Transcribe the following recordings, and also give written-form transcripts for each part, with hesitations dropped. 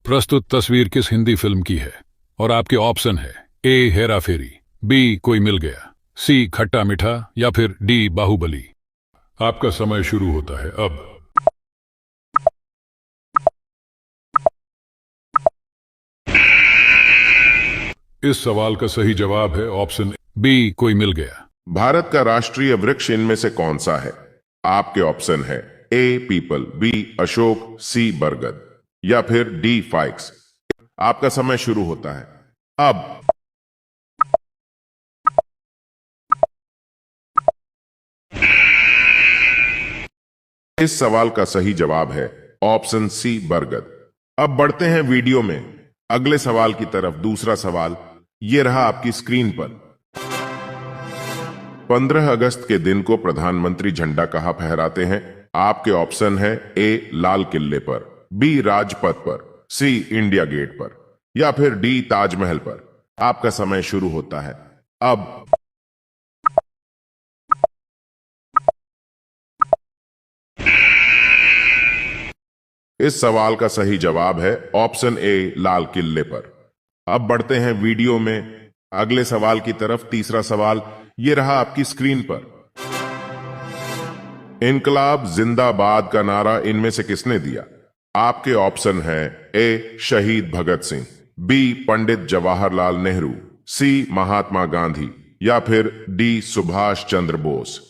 प्रस्तुत तस्वीर किस हिंदी फिल्म की है? और आपके ऑप्शन है ए हेरा फेरी, बी कोई मिल गया, सी खट्टा मीठा या फिर डी बाहुबली। आपका समय शुरू होता है अब। इस सवाल का सही जवाब है ऑप्शन बी कोई मिल गया। भारत का राष्ट्रीय वृक्ष इनमें से कौन सा है? आपके ऑप्शन है ए पीपल, बी अशोक, सी बरगद या फिर डी फाइक्स। आपका समय शुरू होता है अब। इस सवाल का सही जवाब है ऑप्शन सी बरगद। अब बढ़ते हैं वीडियो में अगले सवाल की तरफ। दूसरा सवाल यह रहा आपकी स्क्रीन पर। 15 अगस्त के दिन को प्रधानमंत्री झंडा कहां फहराते हैं? आपके ऑप्शन है ए लाल किले पर, बी राजपथ पर, सी इंडिया गेट पर या फिर डी ताजमहल पर। आपका समय शुरू होता है अब। इस सवाल का सही जवाब है ऑप्शन ए लाल किले पर। अब बढ़ते हैं वीडियो में अगले सवाल की तरफ। तीसरा सवाल यह रहा आपकी स्क्रीन पर। इनकलाब जिंदाबाद का नारा इनमें से किसने दिया? आपके ऑप्शन है ए शहीद भगत सिंह, बी पंडित जवाहरलाल नेहरू, सी महात्मा गांधी या फिर डी सुभाष चंद्र बोस।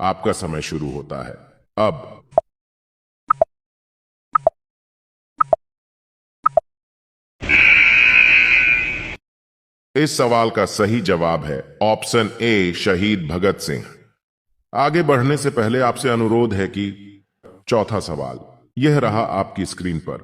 आपका समय शुरू होता है अब। इस सवाल का सही जवाब है ऑप्शन ए शहीद भगत सिंह। आगे बढ़ने से पहले आपसे अनुरोध है कि चौथा सवाल यह रहा आपकी स्क्रीन पर।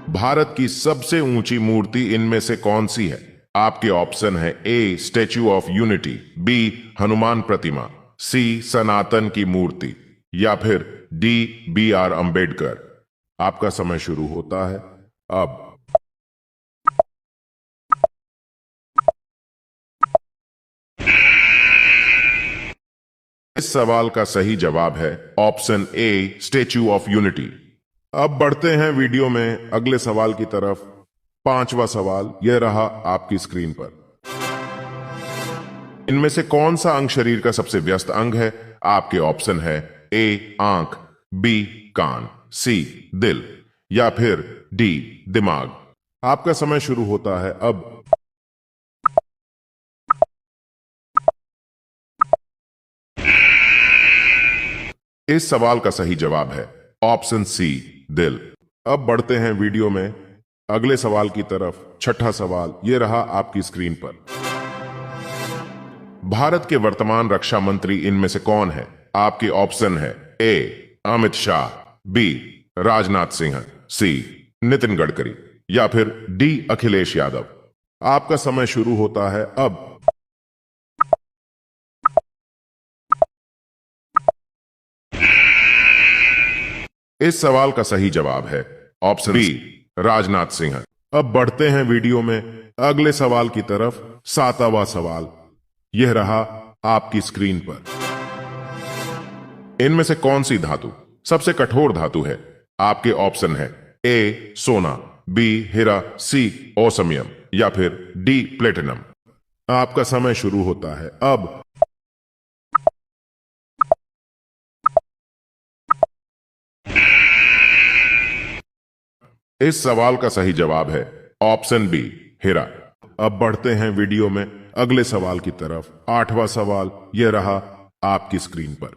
भारत की सबसे ऊंची मूर्ति इनमें से कौन सी है? आपके ऑप्शन है A statue of unity, B Hanuman प्रतिमा, सी सनातन की मूर्ति या फिर डी बी.आर. अंबेडकर। आपका समय शुरू होता है अब। इस सवाल का सही जवाब है option A statue of unity. अब बढ़ते हैं वीडियो में अगले सवाल की तरफ। पांचवा सवाल यह रहा आपकी स्क्रीन पर। इनमें से कौन सा अंग शरीर का सबसे व्यस्त अंग है? आपके ऑप्शन है ए आंख, बी कान, सी दिल या फिर डी दिमाग। आपका समय शुरू होता है अब। इस सवाल का सही जवाब है ऑप्शन सी दिल। अब बढ़ते हैं वीडियो में अगले सवाल की तरफ। छठा सवाल यह रहा आपकी स्क्रीन पर। भारत के वर्तमान रक्षा मंत्री इनमें से कौन है? आपके ऑप्शन है ए अमित शाह, बी राजनाथ सिंह, सी नितिन गडकरी या फिर डी अखिलेश यादव। आपका समय शुरू होता है अब। इस सवाल का सही जवाब है ऑप्शन बी राजनाथ सिंह। अब बढ़ते हैं वीडियो में अगले सवाल की तरफ। सातवां सवाल यह रहा आपकी स्क्रीन पर। इनमें से कौन सी धातु सबसे कठोर धातु है? आपके ऑप्शन है ए सोना, बी हीरा, सी ओसमियम या फिर डी प्लेटिनम। आपका समय शुरू होता है अब। इस सवाल का सही जवाब है ऑप्शन बी हीरा। अब बढ़ते हैं वीडियो में अगले सवाल की तरफ। आठवां सवाल यह रहा आपकी स्क्रीन पर।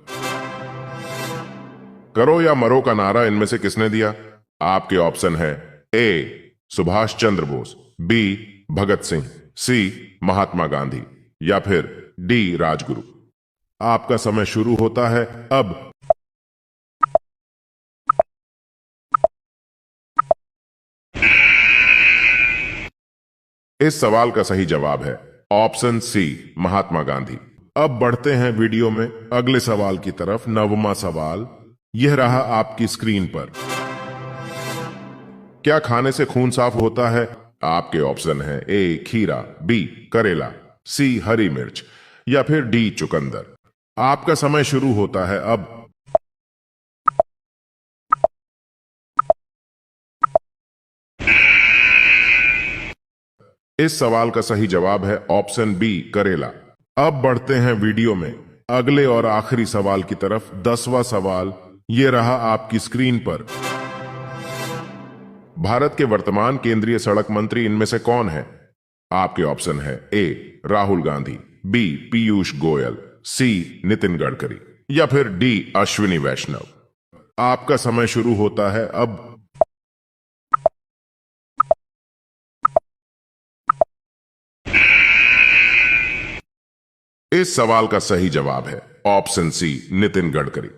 करो या मरो का नारा इनमें से किसने दिया? आपके ऑप्शन है ए सुभाष चंद्र बोस, बी भगत सिंह, सी महात्मा गांधी या फिर डी राजगुरु। आपका समय शुरू होता है अब। इस सवाल का सही जवाब है ऑप्शन सी महात्मा गांधी। अब बढ़ते हैं वीडियो में अगले सवाल की तरफ। नववां सवाल यह रहा आपकी स्क्रीन पर। क्या खाने से खून साफ होता है? आपके ऑप्शन है ए खीरा, बी करेला, सी हरी मिर्च या फिर डी चुकंदर। आपका समय शुरू होता है अब। इस सवाल का सही जवाब है ऑप्शन बी करेला। अब बढ़ते हैं वीडियो में अगले और आखिरी सवाल की तरफ। 10वां सवाल ये रहा आपकी स्क्रीन पर। भारत के वर्तमान केंद्रीय सड़क मंत्री इनमें से कौन है? आपके ऑप्शन है ए राहुल गांधी, बी पीयूष गोयल, सी नितिन गडकरी या फिर डी अश्विनी वैष्णव। आपका समय शुरू होता है अब। इस सवाल का सही जवाब है ऑप्शन सी नितिन गडकरी।